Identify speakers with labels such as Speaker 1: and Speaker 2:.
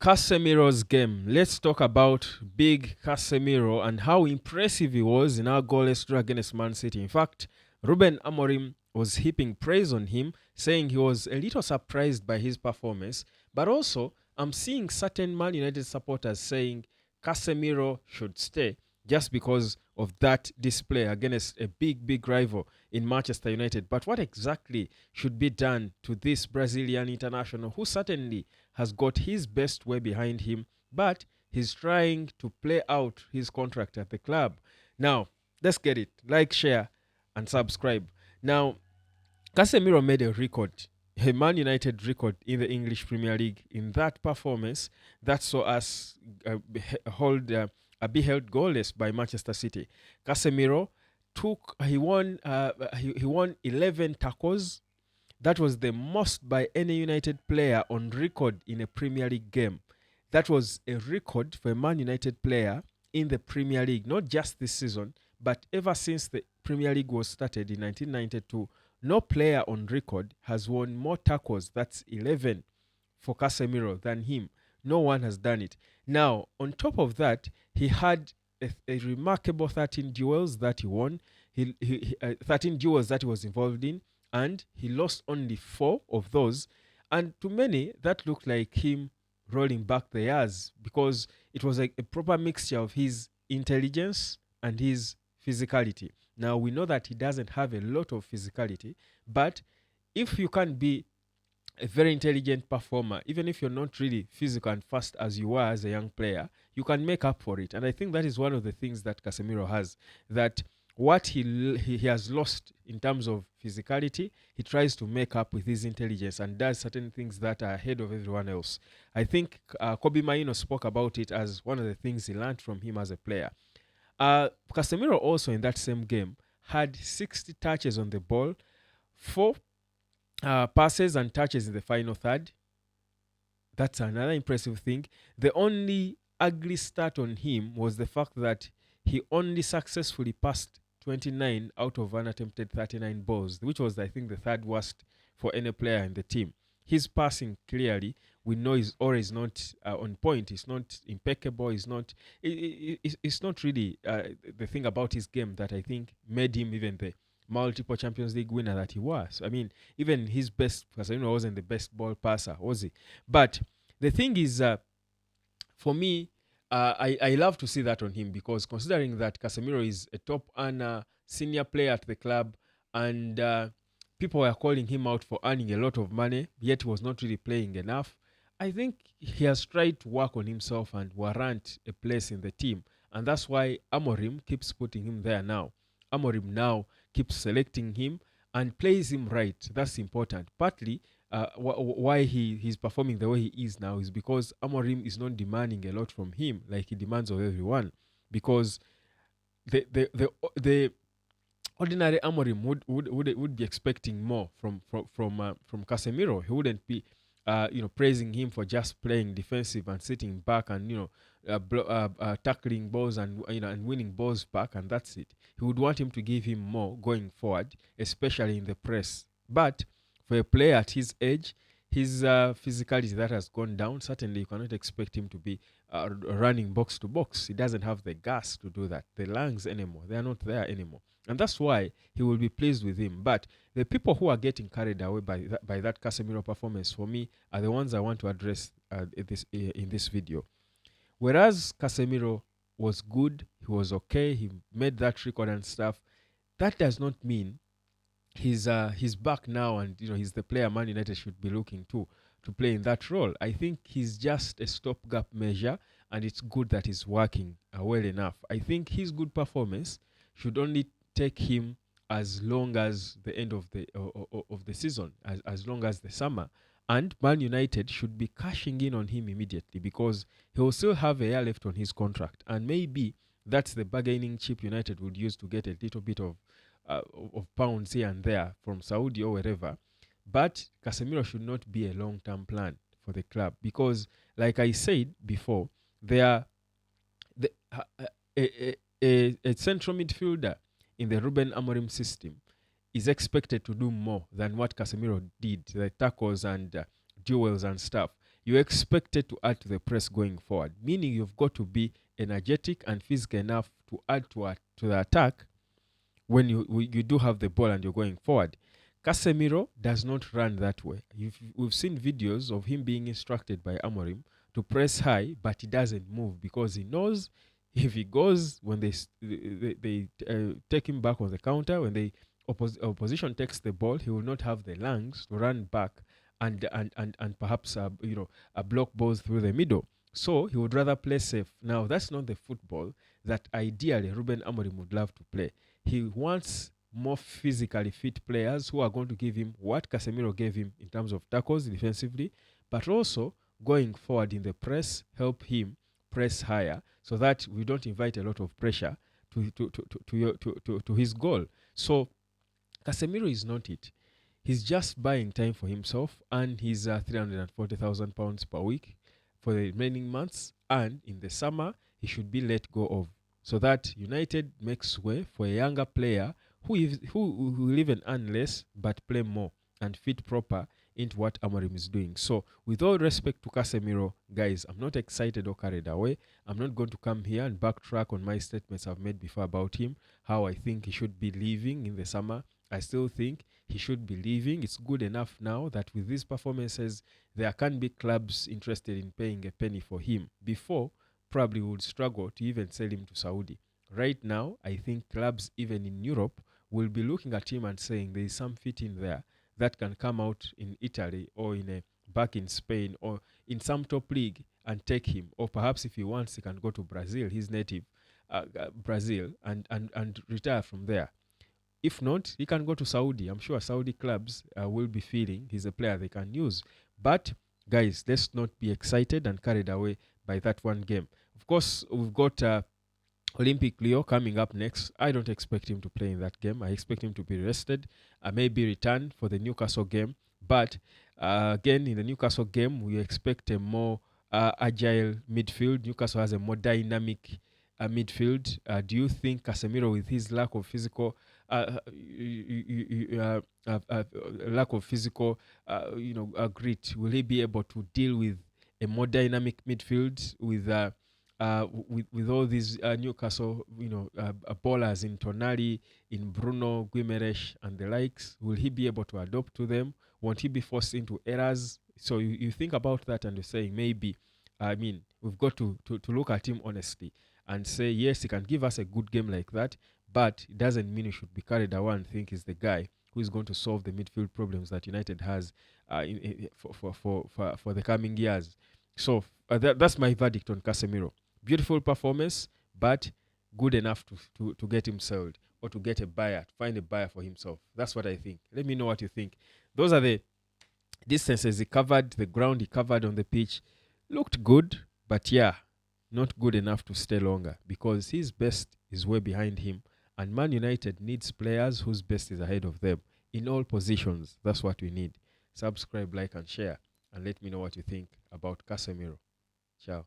Speaker 1: Casemiro's game. Let's talk about big Casemiro and how impressive he was in our goalless draw against Man City. In fact, Ruben Amorim was heaping praise on him, saying he was a little surprised by his performance. But also, I'm seeing certain Man United supporters saying Casemiro should stay just because of that display against a big rival in Manchester United. But what exactly should be done to this Brazilian international who certainly has got his best way behind him, but he's trying to play out his contract at the club? Now, let's get it. Like, share, and subscribe. Now, Casemiro made a record, a Man United record in the English Premier League in that performance that saw us be held goalless by Manchester City. Casemiro he won 11 tackles. That was the most by any United player on record in a Premier League game. That was a record for a Man United player in the Premier League, not just this season, but ever since the Premier League was started in 1992. No player on record has won more tackles, that's 11 for Casemiro, than him. No one has done it. Now, on top of that, he had a remarkable 13 duels that he won. 13 duels that he was involved in, and he lost only 4 of those. And to many, that looked like him rolling back the years because it was like a proper mixture of his intelligence and his physicality. Now, we know that he doesn't have a lot of physicality, but if you can be a very intelligent performer, even if you're not really physical and fast as you were as a young player, you can make up for it. And I think that is one of the things that Casemiro has, that what he has lost in terms of physicality, he tries to make up with his intelligence and does certain things that are ahead of everyone else. I think Kobe Maino spoke about it as one of the things he learned from him as a player. Casemiro also in that same game had 60 touches on the ball, 4 passes and touches in the final third. That's another impressive thing. The only ugly stat on him was the fact that he only successfully passed 29 out of unattempted 39 balls, which was, I think, the third worst for any player in the team. His passing, clearly, we know is always not on point. It's not impeccable. It's not really the thing about his game that I think made him even the multiple Champions League winner that he was. I mean, even his best, Casemiro wasn't the best ball passer, was he? But the thing is, for me, I love to see that on him because considering that Casemiro is a top earner, senior player at the club, and people were calling him out for earning a lot of money, yet he was not really playing enough. I think he has tried to work on himself and warrant a place in the team. And that's why Amorim keeps putting him there now. Amorim now keeps selecting him and plays him right. That's important. Partly, why he's performing the way he is now is because Amorim is not demanding a lot from him like he demands of everyone. Because the ordinary Amorim would be expecting more from Casemiro. He wouldn't be praising him for just playing defensive and sitting back and tackling balls and and winning balls back, and that's it. He would want him to give him more going forward, especially in the press. But for a player at his age, his physicality that has gone down, certainly you cannot expect him to be running box to box. He doesn't have the gas to do that. The lungs anymore, they are not there anymore. And that's why he will be pleased with him. But the people who are getting carried away by that Casemiro performance, for me, are the ones I want to address in this video. Whereas Casemiro was good, he was okay, he made that record and stuff, that does not mean he's back now and he's the player Man United should be looking to play in that role. I think he's just a stopgap measure, and it's good that he's working well enough. I think his good performance should only take him as long as the end of the season, as long as the summer. And Man United should be cashing in on him immediately because he will still have a year left on his contract, and maybe that's the bargaining chip United would use to get a little bit of pounds here and there from Saudi or wherever. But Casemiro should not be a long-term plan for the club because, like I said before, a central midfielder in the Ruben Amorim system is expected to do more than what Casemiro did, the tackles and duels and stuff. you're expected to add to the press going forward, meaning you've got to be energetic and physical enough to add to the attack when you do have the ball and you're going forward. Casemiro does not run that way. We've seen videos of him being instructed by Amorim to press high, but he doesn't move because he knows if he goes, when they take him back on the counter, when the opposition takes the ball, he will not have the lungs to run back and perhaps block balls through the middle. So he would rather play safe. Now that's not the football that ideally Ruben Amorim would love to play. He wants more physically fit players who are going to give him what Casemiro gave him in terms of tackles defensively, but also going forward in the press, help him press higher so that we don't invite a lot of pressure to his goal. So Casemiro is not it. He's just buying time for himself and his £340,000 per week for the remaining months, and in the summer he should be let go of, so that United makes way for a younger player who will even earn less but play more and fit proper into what Amorim is doing. So with all respect to Casemiro, guys, I'm not excited or carried away. I'm not going to come here and backtrack on my statements I've made before about him, how I think he should be leaving in the summer. I still think he should be leaving. It's good enough now that with these performances, there can be clubs interested in paying a penny for him. Before, probably would struggle to even sell him to Saudi. Right now, I think clubs even in Europe will be looking at him and saying there is some fit in there that can come out in Italy or back in Spain or in some top league and take him. Or perhaps if he wants, he can go to Brazil, his native Brazil, and retire from there. If not, he can go to Saudi. I'm sure Saudi clubs will be feeling he's a player they can use. But guys, let's not be excited and carried away by that one game. Of course, we've got Olympic Leo coming up next. I don't expect him to play in that game. I expect him to be rested, maybe return for the Newcastle game. But again, in the Newcastle game, we expect a more agile midfield. Newcastle has a more dynamic midfield. Do you think Casemiro, with his lack of physical grit, will he be able to deal with a more dynamic midfield with all these Newcastle, ballers in Tonali, in Bruno, Guimaraes, and the likes? Will he be able to adapt to them? Won't he be forced into errors? So you think about that and you're saying maybe, we've got to look at him honestly and say, yes, he can give us a good game like that, but it doesn't mean you should be carried away and think he's the guy who is going to solve the midfield problems that United has for the coming years. So that's my verdict on Casemiro. Beautiful performance, but good enough to get him sold or to get a buyer, to find a buyer for himself. That's what I think. Let me know what you think. Those are the distances he covered, the ground he covered on the pitch. Looked good, but yeah, not good enough to stay longer because his best is way behind him. And Man United needs players whose best is ahead of them in all positions. That's what we need. Subscribe, like, and share. And let me know what you think about Casemiro. Ciao.